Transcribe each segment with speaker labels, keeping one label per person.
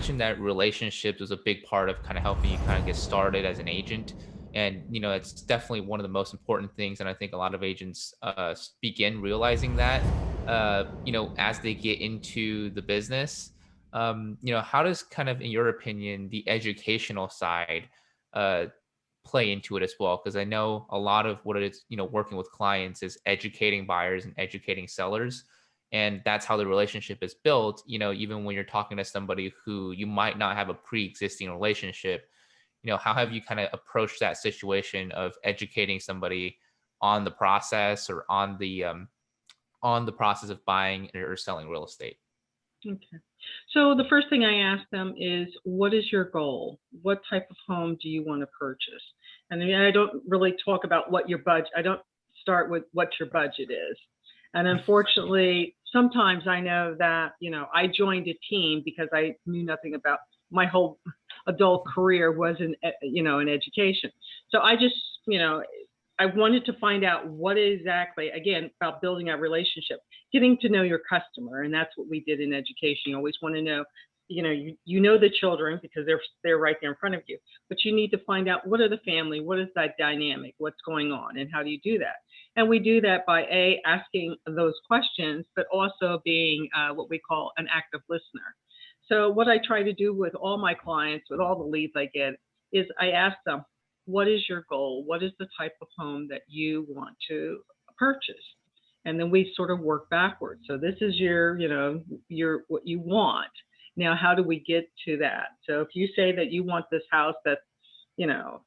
Speaker 1: mentioned that relationships was a big part of kind of helping you kind of get started as an agent. And, it's definitely one of the most important things. And I think a lot of agents begin realizing that, as they get into the business. How does kind of, in your opinion, the educational side uh, play into it as well? Because I know a lot of what it is, working with clients is educating buyers and educating sellers. And that's how the relationship is built. Even when you're talking to somebody who you might not have a pre-existing relationship, how have you kind of approached that situation of educating somebody on the process or on the process of buying or selling real estate?
Speaker 2: Okay. So the first thing I ask them is, what is your goal? What type of home do you want to purchase? And then I don't really talk about what your budget, I don't start with what your budget is. And unfortunately, sometimes I know that, I joined a team because I knew nothing about my whole adult career was in education. So I just, I wanted to find out what exactly, again, about building a relationship, getting to know your customer. And that's what we did in education. You always want to know, you know the children because they're right there in front of you, but you need to find out what are the family, what is that dynamic, what's going on, and how do you do that? And we do that by asking those questions, but also being what we call an active listener. So what I try to do with all my clients, with all the leads I get, is I ask them, what is your goal? What is the type of home that you want to purchase? And then we sort of work backwards. So this is your what you want. Now, how do we get to that? So if you say that you want this house that's,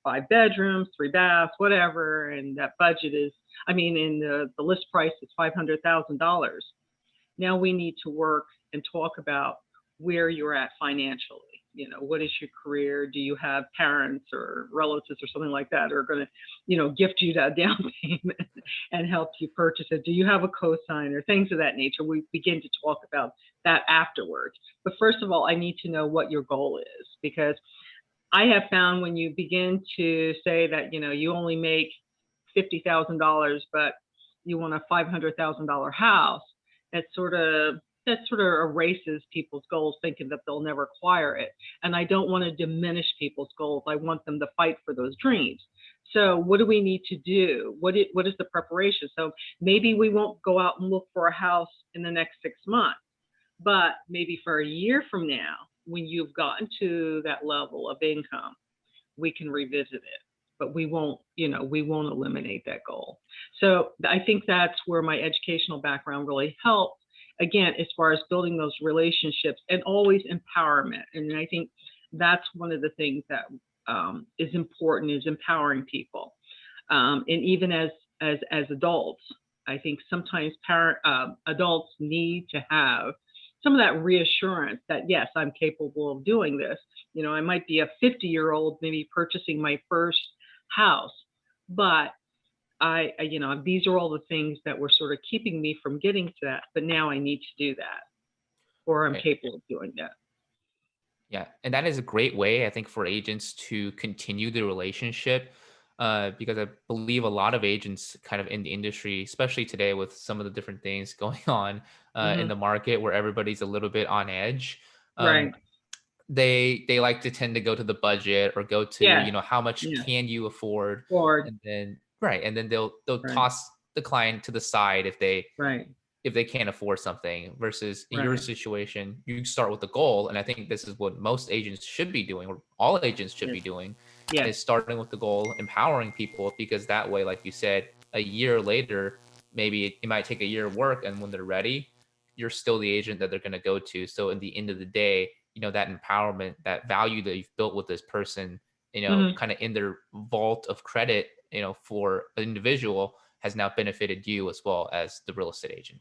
Speaker 2: 5 bedrooms, 3 baths, whatever, and that budget is, in the list price is $500,000. Now we need to work and talk about where you're at financially. What is your career? Do you have parents or relatives or something like that who are going to, gift you that down payment and help you purchase it? Do you have a cosigner? Things of that nature. We begin to talk about that afterwards. But first of all, I need to know what your goal is, because I have found when you begin to say that, you only make $50,000, but you want a $500,000 house, that sort of erases people's goals, thinking that they'll never acquire it. And I don't want to diminish people's goals. I want them to fight for those dreams. So what do we need to do? What is the preparation? So maybe we won't go out and look for a house in the next 6 months, but maybe for a year from now, when you've gotten to that level of income, we can revisit it. But we won't eliminate that goal. So I think that's where my educational background really helped, again, as far as building those relationships and always empowerment. And I think that's one of the things that is important, is empowering people. And even as adults, I think sometimes adults need to have some of that reassurance that, yes, I'm capable of doing this. I might be a 50-year-old, maybe purchasing my first house, but these are all the things that were sort of keeping me from getting to that. But now I need to do that, or I'm
Speaker 1: Right.
Speaker 2: capable of doing that.
Speaker 1: Yeah, and that is a great way, I think, for agents to continue the relationship, because I believe a lot of agents kind of in the industry, especially today with some of the different things going on in
Speaker 2: Hmm.
Speaker 1: the market where everybody's a little bit on edge.
Speaker 2: Right.
Speaker 1: Um, they like to tend to go to the budget or go to,
Speaker 2: Yes.
Speaker 1: how much
Speaker 2: Yes.
Speaker 1: can you afford,
Speaker 2: Or
Speaker 1: and then right, and then they'll
Speaker 2: right.
Speaker 1: toss the client to the side
Speaker 2: Right.
Speaker 1: if they can't afford something. Versus in your
Speaker 2: Right.
Speaker 1: situation, you start with the goal. And I think this is what most agents should be doing, or all agents should
Speaker 2: Yes.
Speaker 1: be doing,
Speaker 2: Yes.
Speaker 1: is starting with the goal, empowering people, because that way, like you said, a year later, maybe it might take a year of work, and when they're ready, you're still the agent that they're going to go to. So in the end of the day, that empowerment, that value that you've built with this person,
Speaker 2: Hmm.
Speaker 1: kind of in their vault of credit, for an individual, has now benefited you as well as the real estate agent.